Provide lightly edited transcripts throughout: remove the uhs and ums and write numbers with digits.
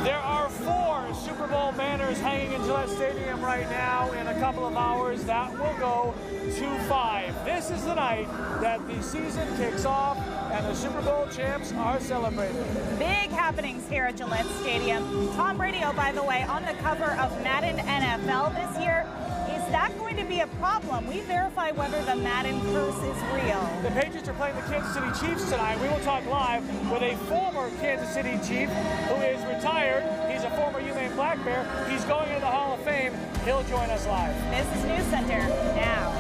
There are 4 Super Bowl banners hanging in Gillette Stadium right now. In a couple of hours, that will go to 5. This is the night that the season kicks off and the Super Bowl champs are celebrating. Big happenings here at Gillette Stadium. Tom Brady, oh, by the way, on the cover of Madden NFL this year. Is that going to be a problem? We verify whether the Madden curse is real. The Patriots are playing the Kansas City Chiefs tonight. We will talk live with a former Kansas City Chief who is retired. He's a former UMaine Black Bear. He's going into the Hall of Fame. He'll join us live. This is News Center now.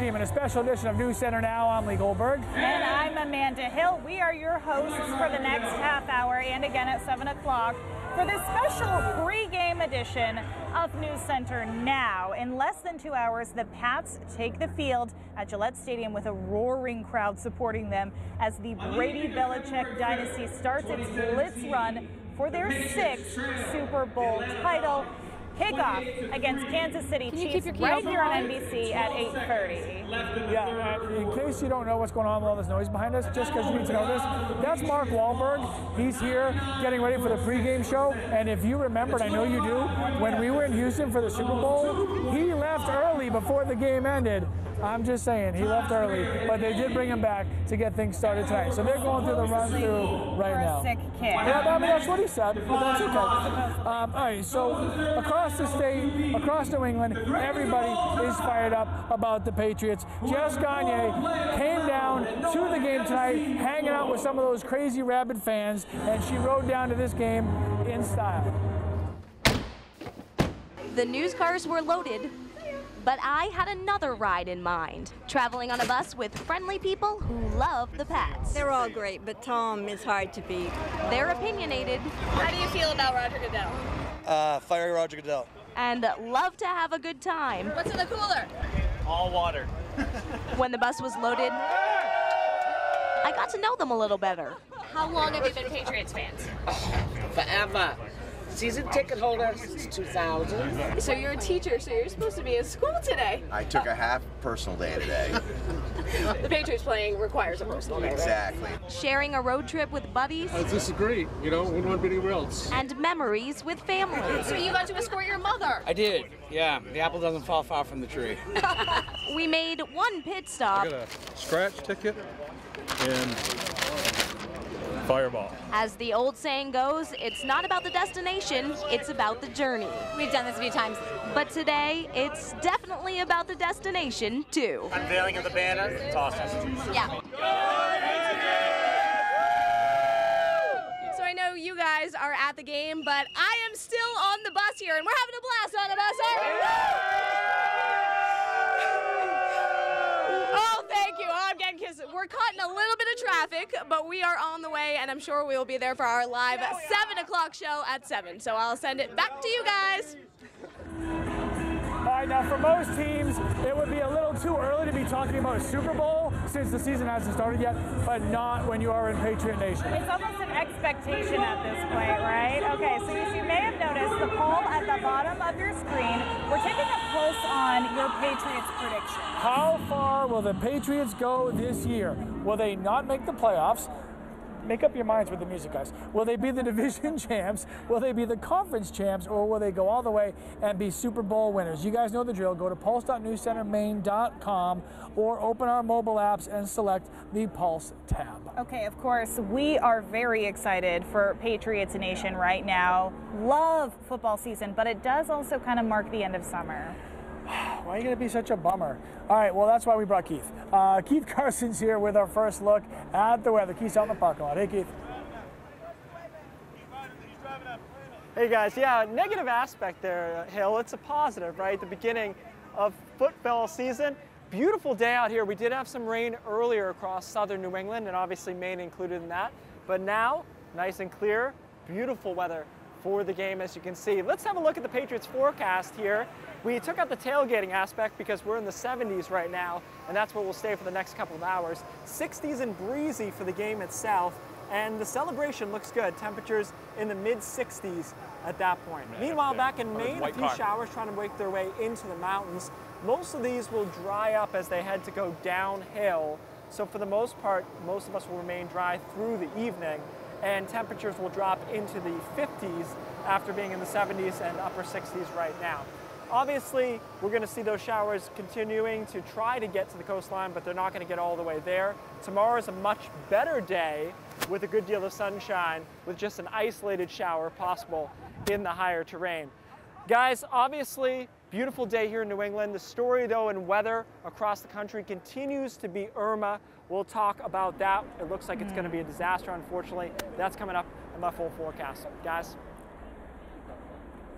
In a special edition of News Center Now, I'm Lee Goldberg. And I'm Amanda Hill. We are your hosts for the next half hour and again at 7 o'clock for this special pre-game edition of News Center Now. In less than 2 hours, the Pats take the field at Gillette Stadium with a roaring crowd supporting them as the Brady-Belichick dynasty starts its blitz run for their 6th Super Bowl title. Kickoff against Kansas City Chiefs right here on NBC at 8:30. Yeah, in case you don't know what's going on with all this noise behind us, just because you need to know this, that's Mark Wahlberg. He's here getting ready for the pregame show. And if you remembered, I know you do, when we were in Houston for the Super Bowl, he left early before the game ended. I'm just saying, he left early, but they did bring him back to get things started tonight. So they're going through the run-through right now. Sick kid. Yeah, I mean, that's what he said, but that's okay. All right, so across the state, across New England, everybody is fired up about the Patriots. Jess Gagne came down to the game tonight, hanging out with some of those crazy rabid fans, and she rode down to this game in style. The news cars were loaded, but I had another ride in mind, traveling on a bus with friendly people who love the Pats. They're all great, but Tom is hard to beat. They're opinionated. How do you feel about Roger Goodell? Fire Roger Goodell. And love to have a good time. What's in the cooler? All water. When the bus was loaded, I got to know them a little better. How long have you been Patriots fans? Forever. Season ticket holder since 2000. So you're a teacher, so you're supposed to be in school today. I took a half personal day today. The Patriots playing requires a personal day, right? Exactly. Sharing a road trip with buddies. I disagree. You know, wouldn't want to be anywhere else. And memories with family. So you got to escort your mother. I did, yeah. The apple doesn't fall far from the tree. We made one pit stop. I got a scratch ticket and Fireball. As the old saying goes, it's not about the destination, it's about the journey. We've done this a few times. But today, it's definitely about the destination, too. Unveiling of the banner, it's awesome. Yeah. So I know you guys are at the game, but I am still on the bus here, and we're having a blast on the bus, aren't we? Oh, thank you. Oh, I'm getting kissed. We're caught in a little bit of traffic, but we are on the way, and I'm sure we will be there for our live 7 o'clock show at 7. So I'll send it back to you guys. All right, now for most teams, it would be a little too early to be talking about a Super Bowl since the season hasn't started yet, but not when you are in Patriot Nation. It's almost an expectation at this point, right? Okay, so as you may have noticed, the poll at the bottom of your screen, we're taking a pulse on your Patriots prediction. How far will the Patriots go this year? Will they not make the playoffs? Make up your minds with the music, guys. Will they be the division champs? Will they be the conference champs? Or will they go all the way and be Super Bowl winners? You guys know the drill. Go to pulse.newscentermaine.com or open our mobile apps and select the Pulse tab. Okay, of course, we are very excited for Patriots Nation right now. Love football season, but it does also kind of mark the end of summer. Why are you going to be such a bummer? All right, well, that's why we brought Keith. Keith Carson's here with our first look at the weather. Keith's out in the parking lot. Hey, Keith. Hey, guys. Yeah, negative aspect there, Hill. It's a positive, right? The beginning of football season. Beautiful day out here. We did have some rain earlier across southern New England, and obviously Maine included in that. But now, nice and clear, beautiful weather for the game, as you can see. Let's have a look at the Patriots forecast here. We took out the tailgating aspect because we're in the 70s right now, and that's where we'll stay for the next couple of hours. 60s and breezy for the game itself. and the celebration looks good. Temperatures in the mid-60s at that point. Meanwhile, back in Maine, a few showers trying to make their way into the mountains. Most of these will dry up as they head to go downhill. So for the most part, most of us will remain dry through the evening, and temperatures will drop into the 50s after being in the 70s and upper 60s right now. Obviously, we're going to see those showers continuing to try to get to the coastline, but they're not going to get all the way there. Tomorrow is a much better day with a good deal of sunshine, with just an isolated shower possible in the higher terrain. Guys, obviously, beautiful day here in New England. The story, though, in weather across the country continues to be Irma. We'll talk about that. It looks like it's going to be a disaster, unfortunately. That's coming up in my full forecast. Guys?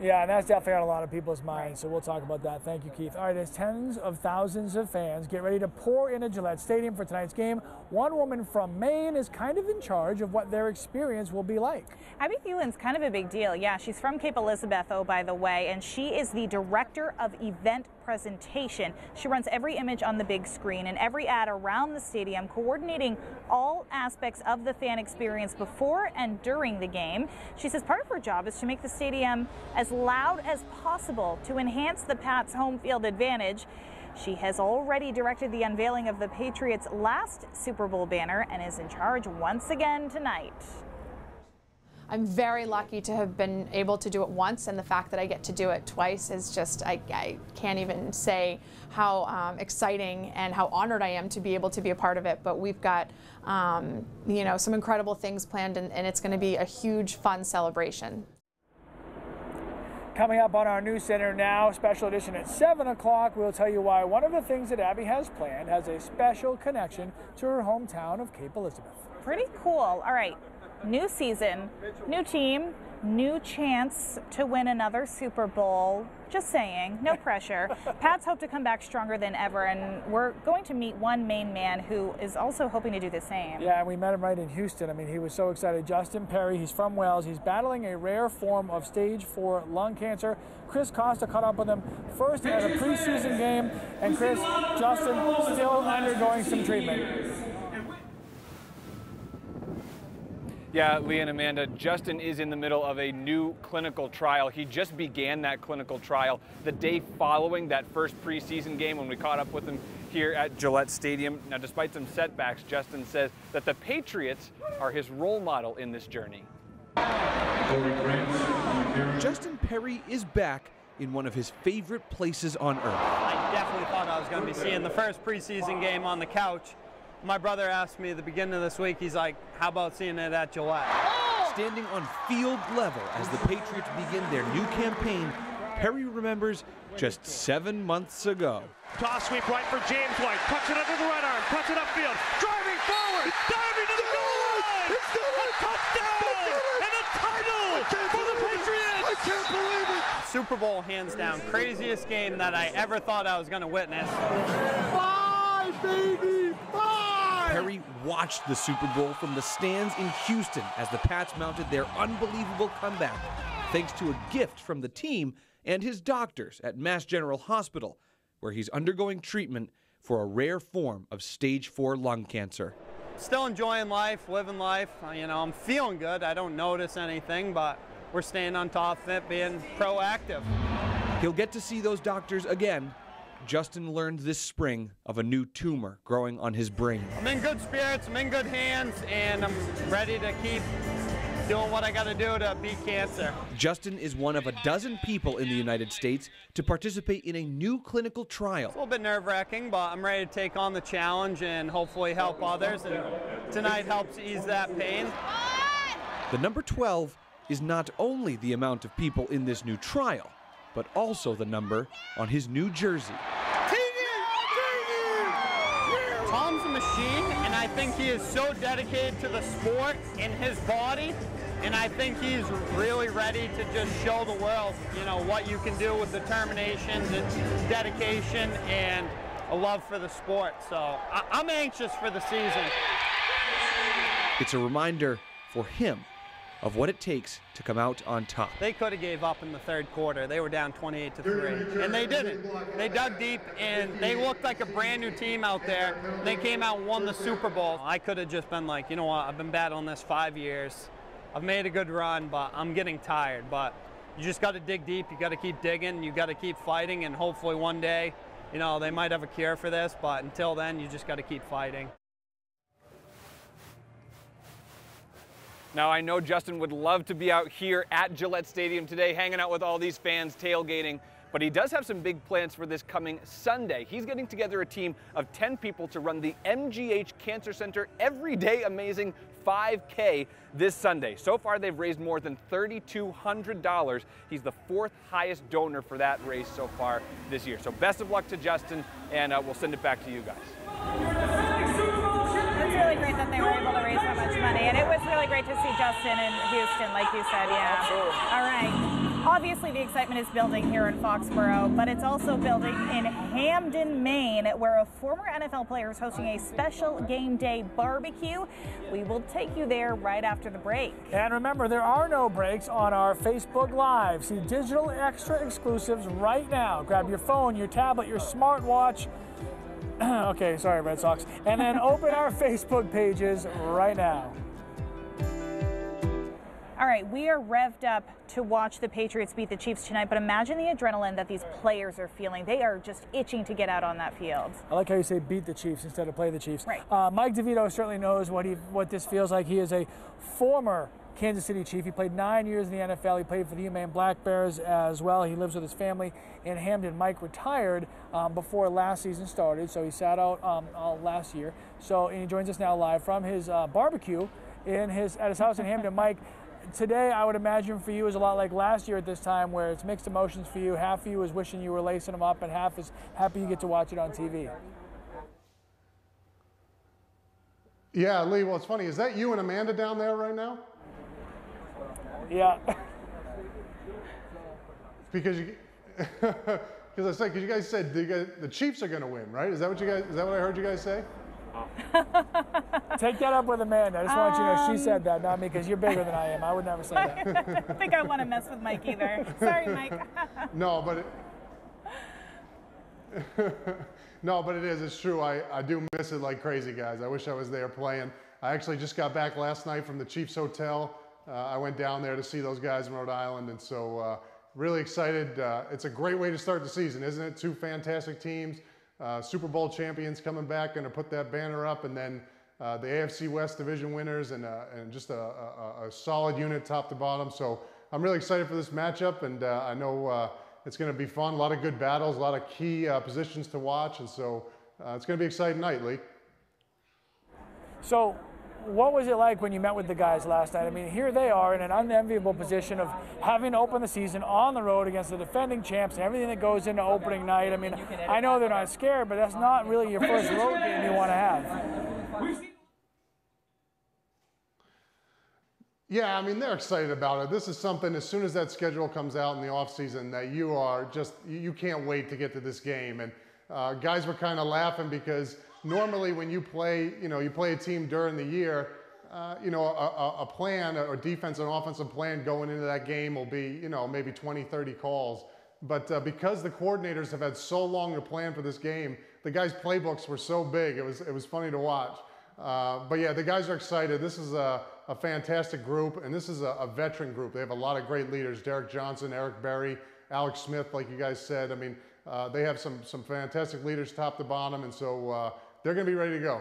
Yeah, and that's definitely on a lot of people's minds, so we'll talk about that. Thank you, Keith. All right, as tens of thousands of fans get ready to pour into Gillette Stadium for tonight's game, one woman from Maine is kind of in charge of what their experience will be like. Abby Thielen's kind of a big deal. Yeah, she's from Cape Elizabeth, oh, by the way, and she is the director of event presentation. She runs every image on the big screen and every ad around the stadium, coordinating all aspects of the fan experience before and during the game. She says part of her job is to make the stadium as loud as possible to enhance the Pats' home field advantage. She has already directed the unveiling of the Patriots' last Super Bowl banner and is in charge once again tonight. I'm very lucky to have been able to do it once, and the fact that I get to do it twice is just, I can't even say how exciting and how honored I am to be able to be a part of it. But we've got, you know, some incredible things planned, and it's going to be a huge, fun celebration. Coming up on our News Center Now special edition at 7 o'clock, we'll tell you why one of the things that Abby has planned has a special connection to her hometown of Cape Elizabeth. Pretty cool. All right, new season, new team, new chance to win another Super Bowl. Just saying, no pressure. Pats hope to come back stronger than ever, and we're going to meet one Maine man who is also hoping to do the same. Yeah, we met him right in Houston. I mean, he was so excited. Justin Perry, he's from Wales. He's battling a rare form of stage 4 lung cancer. Chris Costa caught up with him first at a preseason game, and Chris, Justin still undergoing some treatment. Yeah, Lee and Amanda, Justin is in the middle of a new clinical trial. He just began that clinical trial the day following that first preseason game when we caught up with him here at Gillette Stadium. Now, despite some setbacks, Justin says that the Patriots are his role model in this journey. Justin Perry is back in one of his favorite places on earth. I definitely thought I was going to be seeing the first preseason game on the couch. My brother asked me at the beginning of this week, he's like, how about seeing it at Gillette? Standing on field level as the Patriots begin their new campaign, Perry remembers just 7 months ago. Toss sweep right for James White, cuts it under the right arm, cuts it upfield, driving forward, diving to the goal line! A touchdown and a title for the Patriots! I can't believe it! Super Bowl, hands down, craziest game that I ever thought I was going to witness. 5, baby! 5! Perry watched the Super Bowl from the stands in Houston as the Pats mounted their unbelievable comeback, thanks to a gift from the team and his doctors at Mass General Hospital, where he's undergoing treatment for a rare form of stage 4 lung cancer. Still enjoying life, living life. You know, I'm feeling good. I don't notice anything, but we're staying on top of it, being proactive. He'll get to see those doctors again. Justin learned this spring of a new tumor growing on his brain. I'm in good spirits, I'm in good hands, and I'm ready to keep doing what I got to do to beat cancer. Justin is one of a dozen people in the United States to participate in a new clinical trial. It's a little bit nerve-wracking, but I'm ready to take on the challenge and hopefully help others, and tonight helps ease that pain. The number 12 is not only the amount of people in this new trial, but also the number on his new jersey. Tom's a machine, and I think he is so dedicated to the sport and his body, and I think he's really ready to just show the world, you know, what you can do with determination, dedication, and a love for the sport. So I'm anxious for the season. It's a reminder for him of what it takes to come out on top. They could have gave up in the third quarter. They were down 28-3, and they didn't. They dug deep, and they looked like a brand new team out there. They came out and won the Super Bowl. I could have just been like, you know what, I've been battling this 5 years. I've made a good run, but I'm getting tired. But you just got to dig deep. You got to keep digging. You got to keep fighting, and hopefully one day, you know, they might have a cure for this, but until then, you just got to keep fighting. Now, I know Justin would love to be out here at Gillette Stadium today, hanging out with all these fans, tailgating, but he does have some big plans for this coming Sunday. He's getting together a team of 10 people to run the MGH Cancer Center Everyday Amazing 5K this Sunday. So far, they've raised more than $3,200. He's the 4th highest donor for that race so far this year. So best of luck to Justin, and we'll send it back to you guys. It's really great that they were able to raise so much money, and it was really great to see Justin in Houston, like you said, yeah. Absolutely. All right. Obviously, the excitement is building here in Foxborough, but it's also building in Hamden, Maine, where a former NFL player is hosting a special game day barbecue. We will take you there right after the break. And remember, there are no breaks on our Facebook Live. See digital extra exclusives right now. Grab your phone, your tablet, your smartwatch. Okay, sorry, Red Sox. And then open our Facebook pages right now. All right, we are revved up to watch the Patriots beat the Chiefs tonight, but imagine the adrenaline that these players are feeling. They are just itching to get out on that field. I like how you say beat the Chiefs instead of play the Chiefs. Right. Mike DeVito certainly knows what this feels like. He is a former Kansas City Chief. He played 9 years in the NFL. He played for the UMaine Black Bears as well. He lives with his family in Hamden. Mike retired before last season started, so he sat out last year. And he joins us now live from his barbecue at his house in Hamden. Mike, today I would imagine for you is a lot like last year at this time, where it's mixed emotions for you. Half of you is wishing you were lacing them up, and half is happy you get to watch it on TV. Yeah, Lee, well, it's funny. Is that you and Amanda down there right now? Yeah. Because you guys said the Chiefs are going to win, right? Is that what I heard you guys say? Take that up with Amanda. I just want you to know she said that, not me, because you're bigger than I am. I would never say that. I don't think I want to mess with Mike either. Sorry, Mike. No, but it is. It's true. I do miss it like crazy, guys. I wish I was there playing. I actually just got back last night from the Chiefs Hotel. I went down there to see those guys in Rhode Island, and so really excited. It's a great way to start the season, isn't it? Two fantastic teams. Super Bowl champions coming back, going to put that banner up, and then the AFC West division winners, and just a solid unit top to bottom. So I'm really excited for this matchup, and I know it's going to be fun. A lot of good battles, a lot of key positions to watch, and so it's going to be an exciting night, Lee. So what was it like when you met with the guys last night? I mean, here they are in an unenviable position of having to open the season on the road against the defending champs and everything that goes into opening night. I mean, I know they're not scared, but that's not really your first road game you want to have. Yeah, I mean, they're excited about it. This is something, as soon as that schedule comes out in the offseason, that you can't wait to get to this game. And guys were kind of laughing because normally when you play a team during the year, a plan, or defense and offensive plan going into that game will be, maybe 20, 30 calls. But because the coordinators have had so long to plan for this game, the guys' playbooks were so big, it was funny to watch. But yeah, the guys are excited. This is a fantastic group, and this is a veteran group. They have a lot of great leaders: Derek Johnson, Eric Berry, Alex Smith, like you guys said. I mean, they have some fantastic leaders top to bottom, and so they're going to be ready to go.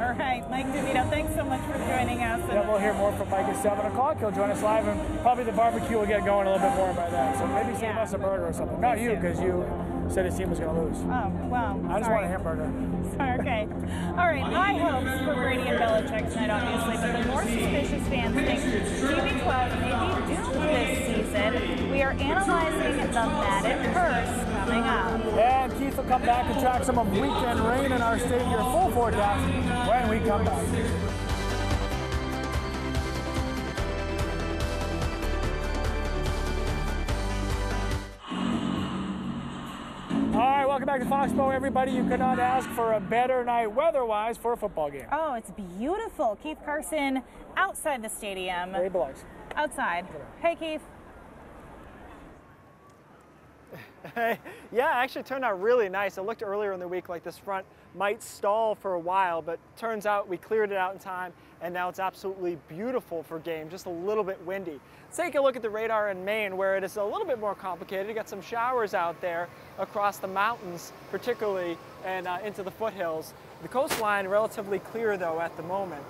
All right, Mike DeVito, thanks so much for joining us. Yeah, we'll hear more from Mike at 7 o'clock. He'll join us live, and probably the barbecue will get going a little bit more by that. So maybe save us a burger or something. Not you, because you said his team was going to lose. Oh, well, I just want a hamburger. Sorry, okay. All right, high hopes for Brady and Belichick tonight, obviously, but the more suspicious fans think TB12 may be doomed this season. We are analyzing the Madden curse coming up. And Keith will come back and track some of weekend rain in our state, your full forecast when we come back. All right, welcome back back to Foxborough, everybody. You could not ask for a better night weather-wise for a football game. Oh, it's beautiful. Keith Carson outside the stadium. Where he belongs. Outside. Hey, Keith. Yeah, actually turned out really nice. It looked earlier in the week like this front might stall for a while, but turns out we cleared it out in time, and now it's absolutely beautiful for game, just a little bit windy. Let's take a look at the radar in Maine, where it is a little bit more complicated. You got some showers out there across the mountains, particularly, and into the foothills. The coastline relatively clear, though, at the moment.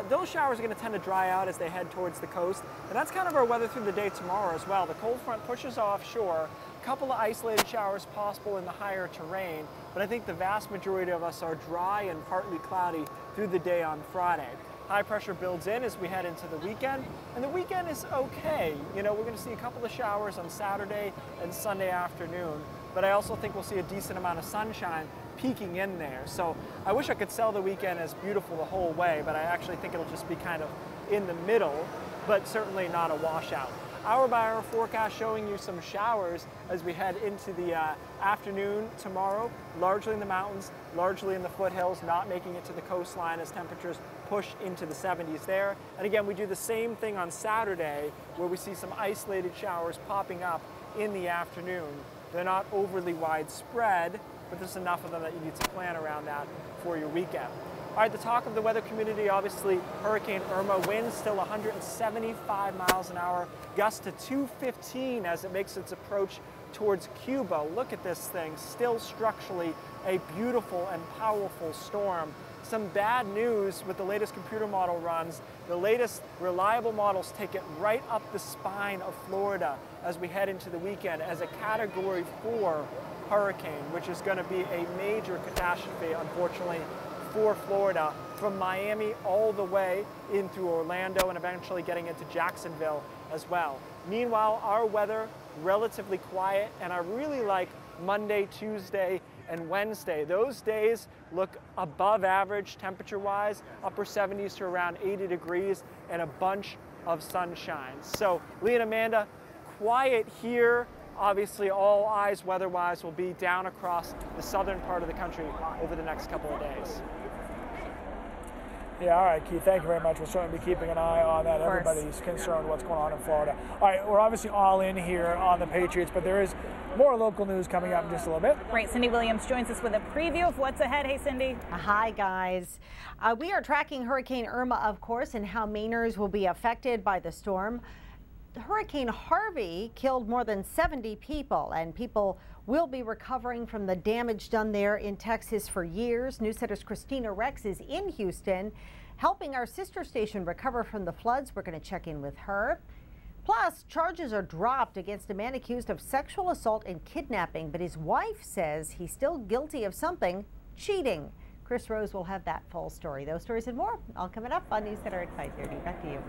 Those showers are going to tend to dry out as they head towards the coast, and that's kind of our weather through the day tomorrow as well. The cold front pushes offshore. A couple of isolated showers possible in the higher terrain, but I think the vast majority of us are dry and partly cloudy through the day on Friday. High pressure builds in as we head into the weekend, and the weekend is okay. You know, we're going to see a couple of showers on Saturday and Sunday afternoon, but I also think we'll see a decent amount of sunshine peeking in there. So I wish I could sell the weekend as beautiful the whole way, but I actually think it'll just be kind of in the middle, but certainly not a washout. Hour-by-hour forecast showing you some showers as we head into the afternoon tomorrow, largely in the mountains, largely in the foothills, not making it to the coastline as temperatures push into the 70s there. And again, we do the same thing on Saturday, where we see some isolated showers popping up in the afternoon. They're not overly widespread, but there's enough of them that you need to plan around that for your weekend. All right, the talk of the weather community, obviously, Hurricane Irma, winds still 175 miles an hour, gusts to 215 as it makes its approach towards Cuba. Look at this thing, still structurally a beautiful and powerful storm. Some bad news with the latest computer model runs. The latest reliable models take it right up the spine of Florida as we head into the weekend as a Category 4 hurricane, which is going to be a major catastrophe, unfortunately, for Florida, from Miami all the way in through Orlando and eventually getting into Jacksonville as well. Meanwhile, our weather relatively quiet, and I really like Monday, Tuesday, and Wednesday. Those days look above average temperature-wise, upper 70s to around 80 degrees, and a bunch of sunshine. So, Lee and Amanda, quiet here. Obviously, all eyes weather-wise will be down across the southern part of the country over the next couple of days. Yeah, all right, Keith, thank you very much. We'll certainly be keeping an eye on that. Everybody's concerned what's going on in Florida. All right, we're obviously all in here on the Patriots, but there is more local news coming up in just a little bit. Great. Cindy Williams joins us with a preview of what's ahead. Hey, Cindy. Hi, guys. We are tracking Hurricane Irma, of course, and how Mainers will be affected by the storm. Hurricane Harvey killed more than 70 people, and people will be recovering from the damage done there in Texas for years. News Center's Christina Rex is in Houston, helping our sister station recover from the floods. We're going to check in with her. Plus, charges are dropped against a man accused of sexual assault and kidnapping, but his wife says he's still guilty of something, cheating. Chris Rose will have that full story. Those stories and more all coming up on News Center at 5:30. Back to you.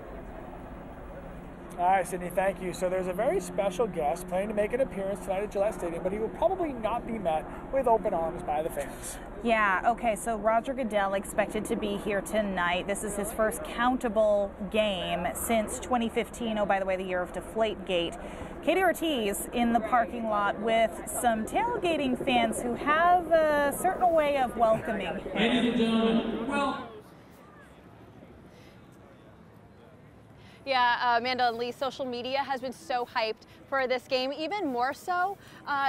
All right, Sydney, thank you. So there's a very special guest planning to make an appearance tonight at Gillette Stadium, but he will probably not be met with open arms by the fans. Yeah, okay, so Roger Goodell expected to be here tonight. This is his first countable game since 2015. Oh, by the way, the year of Deflategate. Katie Ortiz in the parking lot with some tailgating fans who have a certain way of welcoming him. Ladies and gentlemen, welcome. Yeah, Amanda and Lee, social media has been so hyped for this game, even more so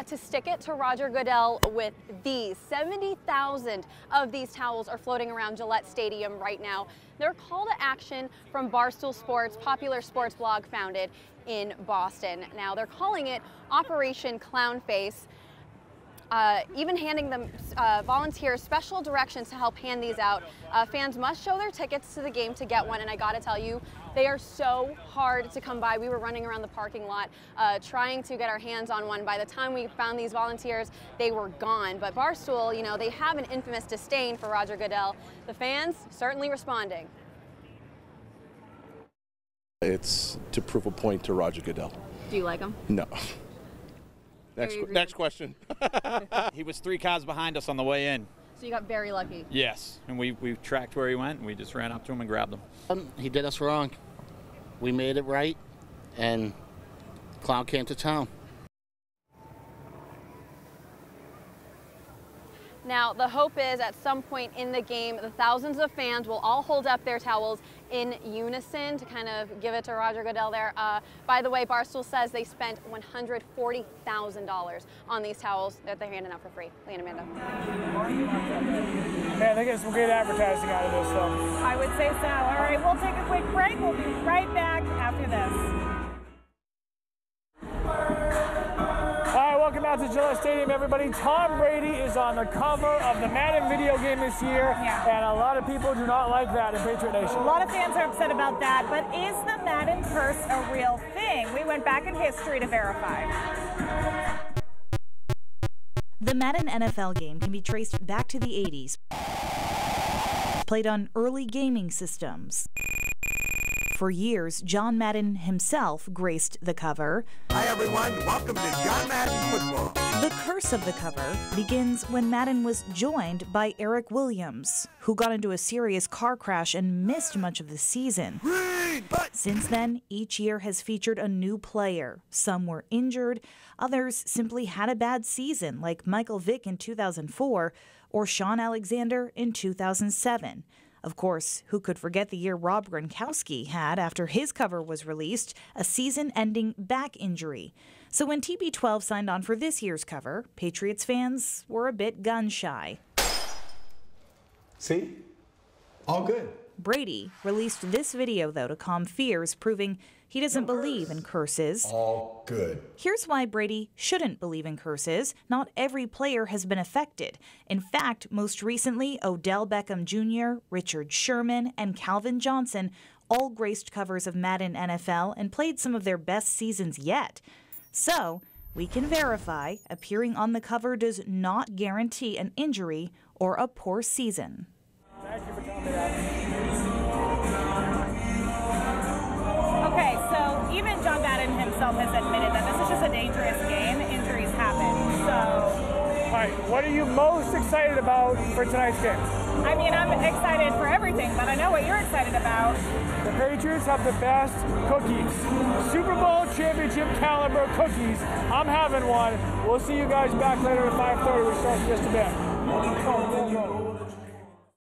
to stick it to Roger Goodell with these. 70,000 of these towels are floating around Gillette Stadium right now. They're a call to action from Barstool Sports, popular sports blog founded in Boston. Now, they're calling it Operation Clownface. Even handing them volunteers special directions to help hand these out. Fans must show their tickets to the game to get one, and I gotta tell you, they are so hard to come by. We were running around the parking lot trying to get our hands on one. By the time we found these volunteers, they were gone. But Barstool, you know, they have an infamous disdain for Roger Goodell. The fans certainly responding. It's to prove a point to Roger Goodell. Do you like him? No. Next question. He was 3 cars behind us on the way in. So you got very lucky. Yes, and we tracked where he went, and we just ran up to him and grabbed him. He did us wrong. We made it right, and Clown came to town. Now, the hope is at some point in the game, the thousands of fans will all hold up their towels in unison to kind of give it to Roger Goodell there. By the way, Barstool says they spent $140,000 on these towels that they're handing out for free. Lee and Amanda. Man, they get some great advertising out of this, though. I would say so. All right, we'll take a quick break. We'll be right back after this. Welcome out to Gillette Stadium, everybody. Tom Brady is on the cover of the Madden video game this year, and a lot of people do not like that in Patriot Nation. A lot of fans are upset about that, but is the Madden curse a real thing? We went back in history to verify. The Madden NFL game can be traced back to the 80s, played on early gaming systems. For years, John Madden himself graced the cover. Hi everyone, welcome to John Madden Football. The curse of the cover begins when Madden was joined by Eric Williams, who got into a serious car crash and missed much of the season. Since then, each year has featured a new player. Some were injured, others simply had a bad season, like Michael Vick in 2004 or Sean Alexander in 2007. Of course, who could forget the year Rob Gronkowski had after his cover was released, a season-ending back injury. So when TB12 signed on for this year's cover, Patriots fans were a bit gun-shy. See? All good. Brady released this video, though, to calm fears, proving he doesn't believe in curses. All good. Here's why Brady shouldn't believe in curses. Not every player has been affected. In fact, most recently, Odell Beckham Jr., Richard Sherman, and Calvin Johnson all graced covers of Madden NFL and played some of their best seasons yet. So, we can verify appearing on the cover does not guarantee an injury or a poor season. Thank you for telling me that. Okay, so even John Madden himself has admitted that this is just a dangerous game. Injuries happen, so... All right, what are you most excited about for tonight's game? I mean, I'm excited for everything, but I know what you're excited about. The Patriots have the best cookies. Super Bowl championship caliber cookies. I'm having one. We'll see you guys back later at 5:30. We start in just a bit.